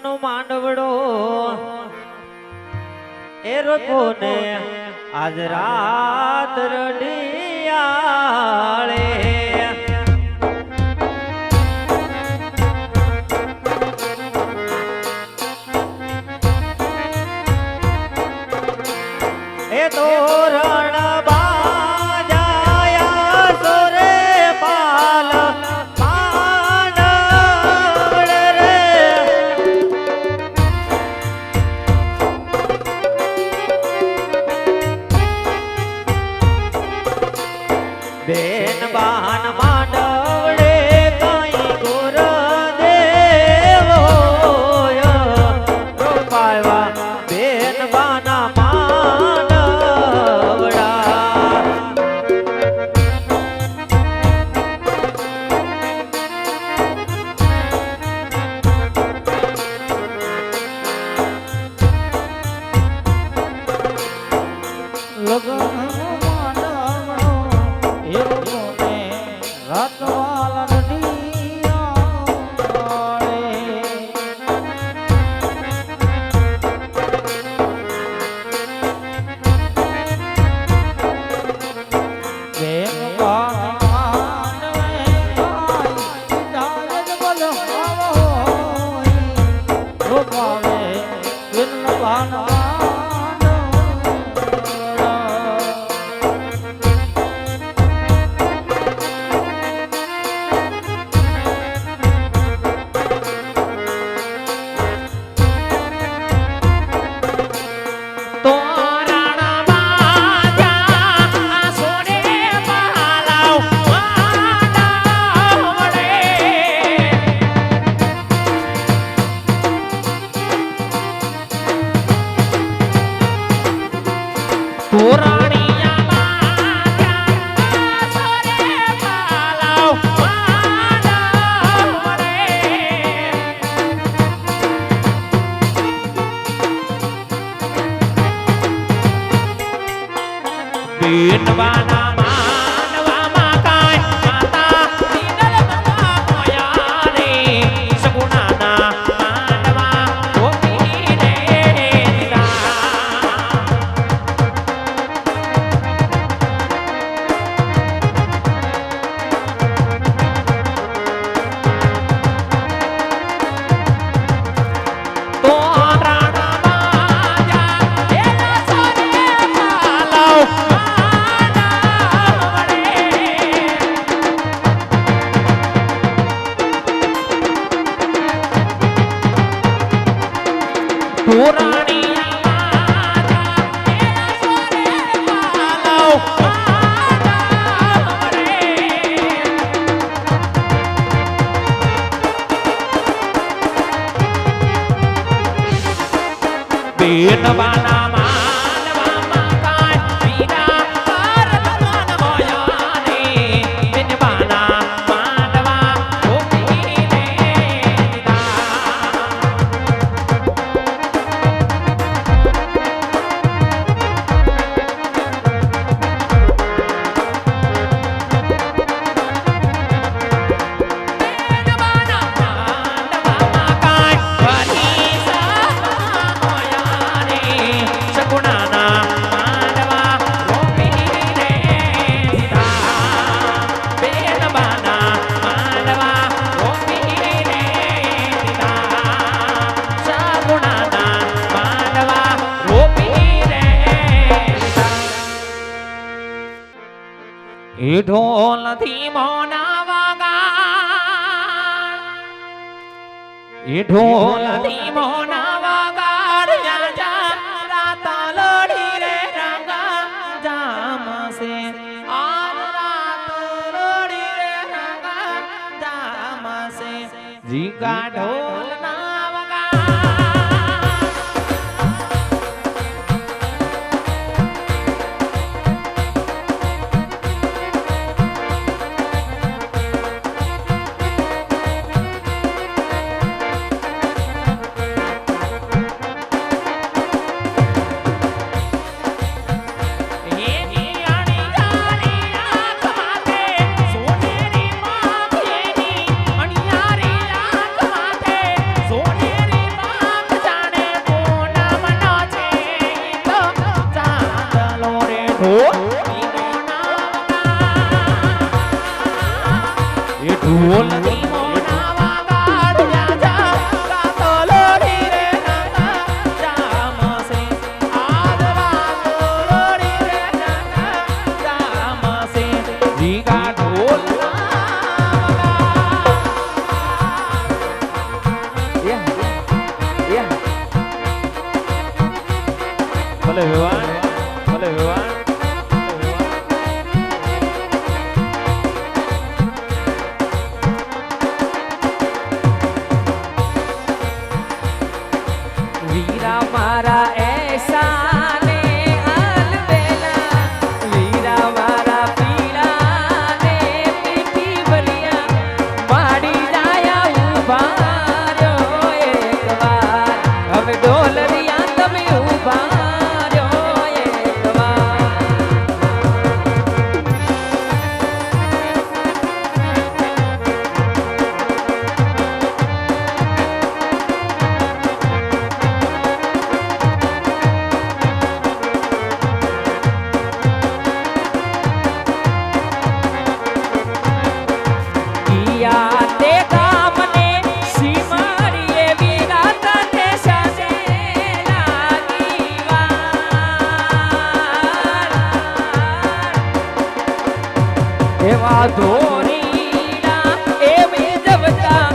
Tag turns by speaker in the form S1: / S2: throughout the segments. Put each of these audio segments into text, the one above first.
S1: નો માંડવડો એ રોકોને આજ રાત રડિયાળે એ તોરણ બાજાયા સોરે પાલ માંડવડ રે બેન બાન માંડવડે કઈ ગુર દેવો રોપાવા બેન બાના ઢોલ થી મોના વાગાડ એ ઢોલ થી મોના વાગાડ જા રાત લડી રે રંગા જામસે આજ રાત લડી રે રંગા જામસે જીગા ઢોલ ના ઢોલ ધીમો ના વગાડ જા રાતો લોડી રે રંગા જામસે આજ રાતો લોડી રે રંગા જામસે જીગા ઢોલ ભલે વિવાન ભલે વિવાન વીરા મારા એસા ને અલબેલા વીરા મારા પીળા ને પીઠી ભલિયા માડી જાયા ઉભા રહ્યો એકવાર હવે ડોલરિયા તમે ઉભા રહ્યો એકવાર કિયા તે ગામને સીમાડીએ વીરા તને સાસે લાગી વાર એવા ધોરીના એવી જવતા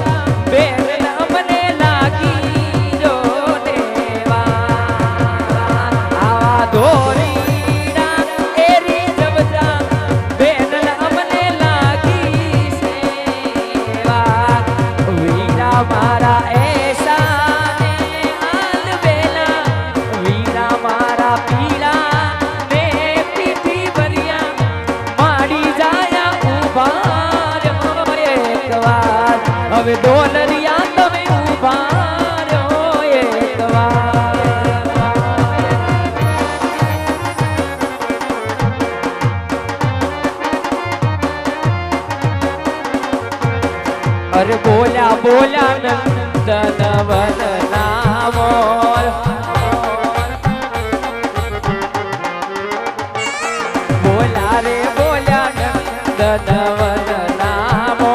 S1: બેન અમને લાગી જો દેવા આવા ધોરીના એરી જવતા બેન અમને લાગી સેવા વીરા મારા એસા ને અલબેલા વીરા મારા પીળા ને પીઠી ભરિયા માડી જાયા ઉભા રહ્યો એકવાર હવે ડોલરિયા તમે ઉભા રહ્યો એકવાર અરે બોલ્યા બોલ્યા નંદનવન નામો બોલ્યા રે બોલ્યા નંદનવન નામો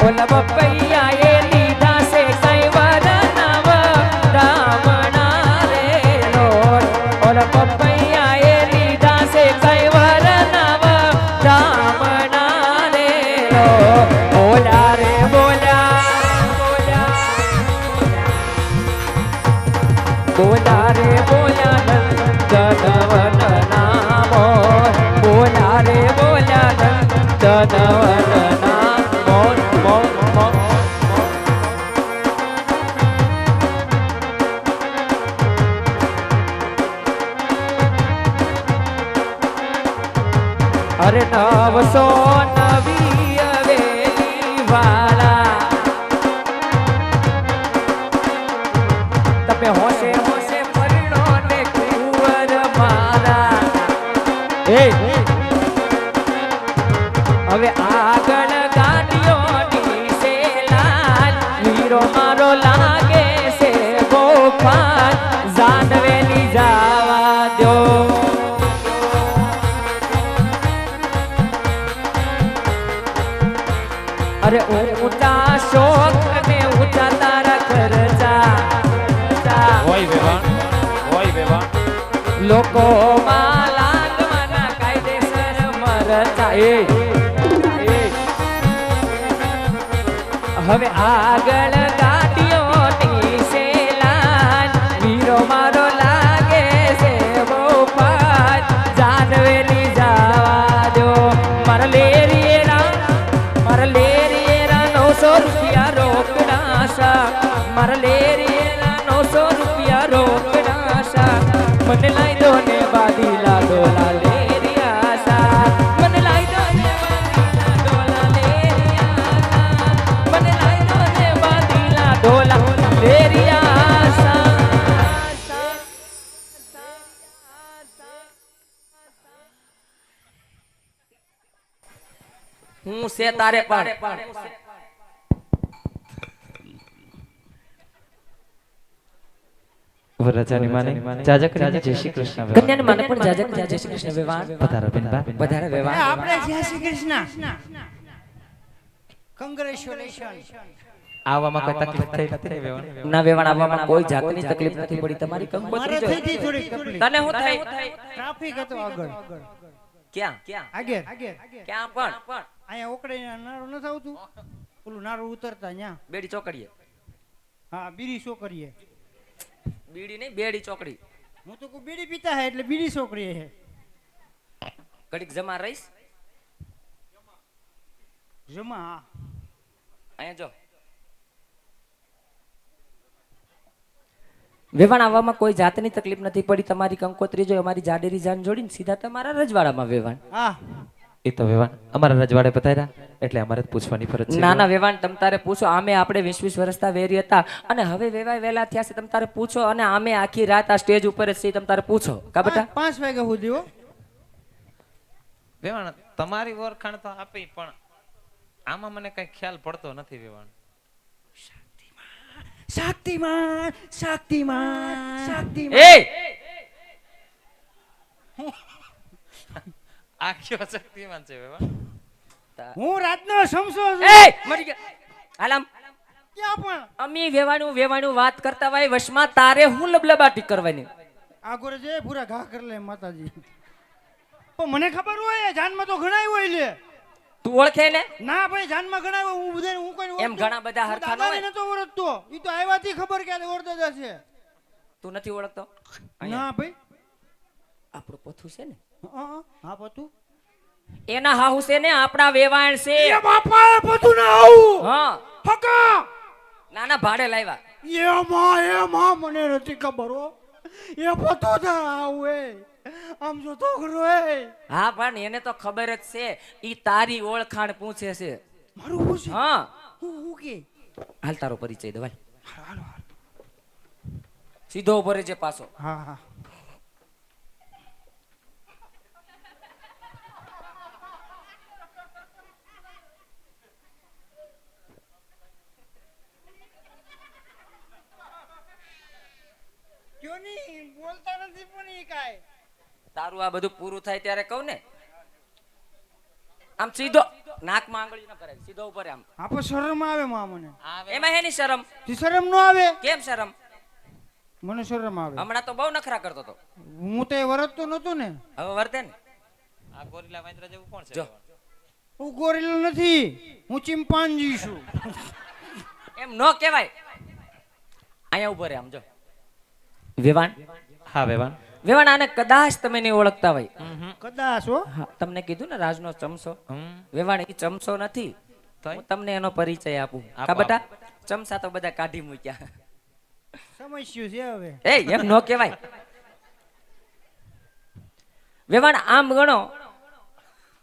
S1: ઓલા બપૈયા એ લીધા છે કઈ વરનવ રામણા રે લોટ ઓલા બપૈયા એ લીધા છે કઈ વરનવ રામણા રે લોટ બોલ્યા રે બોલ્યા બોલ્યા રે બોલ્યા નંદનવન નામો બોલ્યા રે બોલ્યા નંદનવન નામો અરે નવસો નવી હવેલી વાલા તમે હોશે હોશે પરણો ને કુંવર મારા હવે આગળ ગાડીઓની સેલાલ વીરો મારો લાગે છે ગોપાલ જાનવેલી જાવા દો અરે ઊંચા શોખ અને ઊંચા તારા ખર્ચા હોય વેવાણ લોકો માં લાગવાના કાયદેસર મરચા હવે આગળ ગાડીઓની સેલાન વીરો મારો લાગે છે ગોપાલ જાનવેલી જાવા દો મારા લેરિયેરા 900 રૂપિયા રોકડા સા મારા લેરિયેરા 900 રૂપિયા રોકડા સા મને લાઈ દો ને બાદીલા ડોલા લેરિયા સા મને લાઈ દો ને બાદીલા ડોલા લેરિયા સા મને લાઈ દો ને બાદીલા ડોલા લેરિયા સા હું સે તારે પણ
S2: વરરાજાની માને જાજા કરીને જય શ્રી કૃષ્ણ
S1: કન્યાની માને પણ જાજા જય શ્રી કૃષ્ણ વેવાણ
S2: પધારો બેનબા
S1: વધારે વેવાણ
S3: આપણે જય શ્રી કૃષ્ણ કોંગ્રેચ્યુલેશન
S2: આવવામાં કોઈ તકલીફ થઈ નથી ને વેવાણ
S1: ના વેવાણ આવવામાં કોઈ જાતની તકલીફ નથી પડી તમારી
S3: મારે
S1: કંકોત્રી
S3: થઈ ગઈ થોડી તકલીફ
S1: તને હું થઈ
S3: ટ્રાફિક હતો આગળ
S1: ક્યાં
S3: આગળ
S1: ક્યાં પણ
S3: અહીંયા ઓકડે નારું નથી આવતું ઓલું નારું ઉતરતા ન્યા
S1: બેડી ચોકડીએ
S3: હા બીડી છોકરીએ
S1: બીડી નહીં બેડી ચોકડી
S3: હું તો કોઈ બીડી પીતા હે એટલે બીડી છોકરીએ હે
S1: ઘડીક જમા રહીશ
S3: જમા હા
S1: અહીંયા જો વેવાણ આવવામાં કોઈ જાતની તકલીફ નથી પડી તમારી કંકોત્રી જો અમારી જાડેરી જાન જોડીને સીધા તમારા રજવાડામાં વેવાણ
S3: હા
S2: એ તો વેવાણ અમારા રજવાડે પધાર્યા એટલે અમારે જ પૂછવાની ફરજ છે
S1: નાના વેવાણ તમ તારે પૂછો આમે આપણે 20 વર્ષના વેરી હતા અને હવે વેવાય વેલા થયા છે તમ તારે પૂછો અને આમે આખી રાત આ સ્ટેજ ઉપર જ છે તમ તારે પૂછો કા બેટા
S3: 5 વાગ્યા સુધી હો
S2: વેવાણ તમારી ઓળખાણ તો આપી પણ આમાં મને કઈ ખ્યાલ પડતો નથી વેવાણ
S3: શક્તિમાન શક્તિમાન શક્તિમાન
S1: એ
S2: આ કયો શક્તિમાન છે વેવાણ
S3: હું રાતનો સમસો છું
S1: એ મરી ગયા હાલામ
S3: ક્યાં પણ
S1: અમી વેવાણું વાત કરતા હોય વશમાં તારે હું લબલબાટી કરવાની
S3: આગળ જે પૂરા ઘા કરી લે માતાજી પણ મને ખબર હોય જાનમાં તો ઘણા હોય લે
S1: તું ઓળખે ને
S3: ના ભાઈ જાનમાં ઘણા હોય હું બધા હું કોઈ
S1: એમ ઘણા બધા હરખા ન હોય
S3: નતો ઓળખતો ઈ તો આવ્યાથી ખબર કે ઓળખતા જશે
S1: તું નથી ઓળખતો
S3: ના ભાઈ
S1: આપણું પોથું છે ને
S3: હા પતું
S1: એના હાહુ છે ને આપણા વેવાણ છે
S3: એ બાપા પતું ના આવું
S1: હા
S3: હકા
S1: નાના ભાડે લાવ્યા
S3: એ માં મને નથી ખબર હો એ પતું ના આવું આમ જો તોકરો
S1: હા પણ એને તો ખબર જ છે ઈ તારી ઓળખાણ પૂછે છે
S3: મારું હું છે
S1: હા
S3: હું કે
S1: હાલ તારો પરિચય દે ભાઈ
S3: હાલો
S1: સીધો ઉભો રહેજે પાછો
S3: હા હા ક્યો નહીં બોલતા નથી પણ ઈ કાય
S1: તારું આ બધું પૂરું થાય ત્યારે કહું ને આમ સીધો નાકમાં આંગળી ન કરે સીધો ઉપર આમ
S3: આપો શરમ આવે માં મને
S1: એમાં હેની શરમ
S3: તી શરમ નો આવે
S1: કેમ શરમ
S3: મને શરમ આવે
S1: હમણાં તો બહુ નખરા કરતો તો
S3: હું તો વરતતો નતો ને
S1: હવે વર્તે ને
S2: આ ગોરીલા વાંદરા જેવું કોણ છે
S1: જો
S3: હું ગોરીલો નથી હું ચિમ્પાન્જી છું
S1: એમ નો કહેવાય અહીંયા ઉભો રે આમ જો વેવાણ
S2: હા વેવાણ
S1: વેવાણ આને કદાચ તમે નહીં ઓળખતા હોય
S3: કદાચ હો
S1: હા તમને કીધું ને રાજનો ચમચો
S2: હમ
S1: વેવાણ એ ચમચો નથી
S2: તોય?
S1: હું તમને એનો પરિચય આપું
S2: આપો,
S1: કા બેટા ચમચા તો બધા કાઢી મૂક્યા
S3: સમસ્યું છે હવે
S1: એ એમ નો કહેવાય વેવાણ આમ ગણો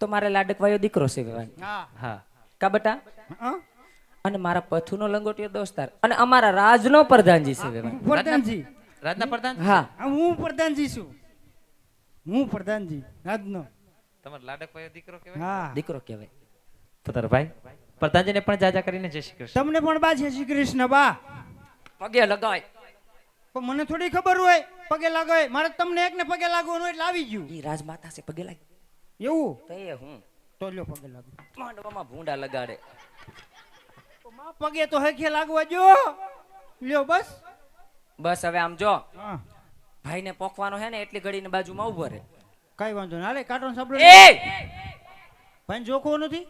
S1: તો મારે લાડકવાયો દીકરો છે વેવાણ
S3: હા
S2: હા
S1: કા બેટા
S3: હા
S1: અને મારા પથુનો લંગોટિયો દોસ્તાર અને અમારા રાજનો પ્રધાનજી છે વેવાણ
S3: પ્રધાનજી
S2: રાજના પ્રધાન
S1: હા
S3: હું પ્રધાનજી છું હું પ્રધાનજી રાજનો
S2: તમારો લાડકભાઈ દીકરો કહેવાય
S3: હા
S1: દીકરો કહેવાય
S2: પધારો ભાઈ પ્રધાનજીને પણ જાજા કરીને જય શ્રી કૃષ્ણ
S3: તમને પણ બા જય શ્રી કૃષ્ણ બા
S1: પગે લગાય
S3: પણ મને થોડી ખબર હોય પગે લાગો મારે તમને એકને પગે લાગવાનું હોય એટલે આવી ગયું
S1: ઈ રાજમાતા છે પગે લાગ
S3: એવું
S1: તો એ હું
S3: તો લ્યો પગે લાગો
S1: માંડવામાં ભૂંડા લગાડે
S3: તો માં પગે તો હખે લાગવા જો લ્યો બસ
S1: બસ હવે આમ જો
S3: હા
S1: ભાઈને પોખવાનો હે ને એટલી ઘડીની બાજુમાં ઉભો રહે
S3: કઈ વાંધો ના હાલે કાર્ટૂન સાંભળો
S1: એ
S3: ભાઈ જોખવો નથી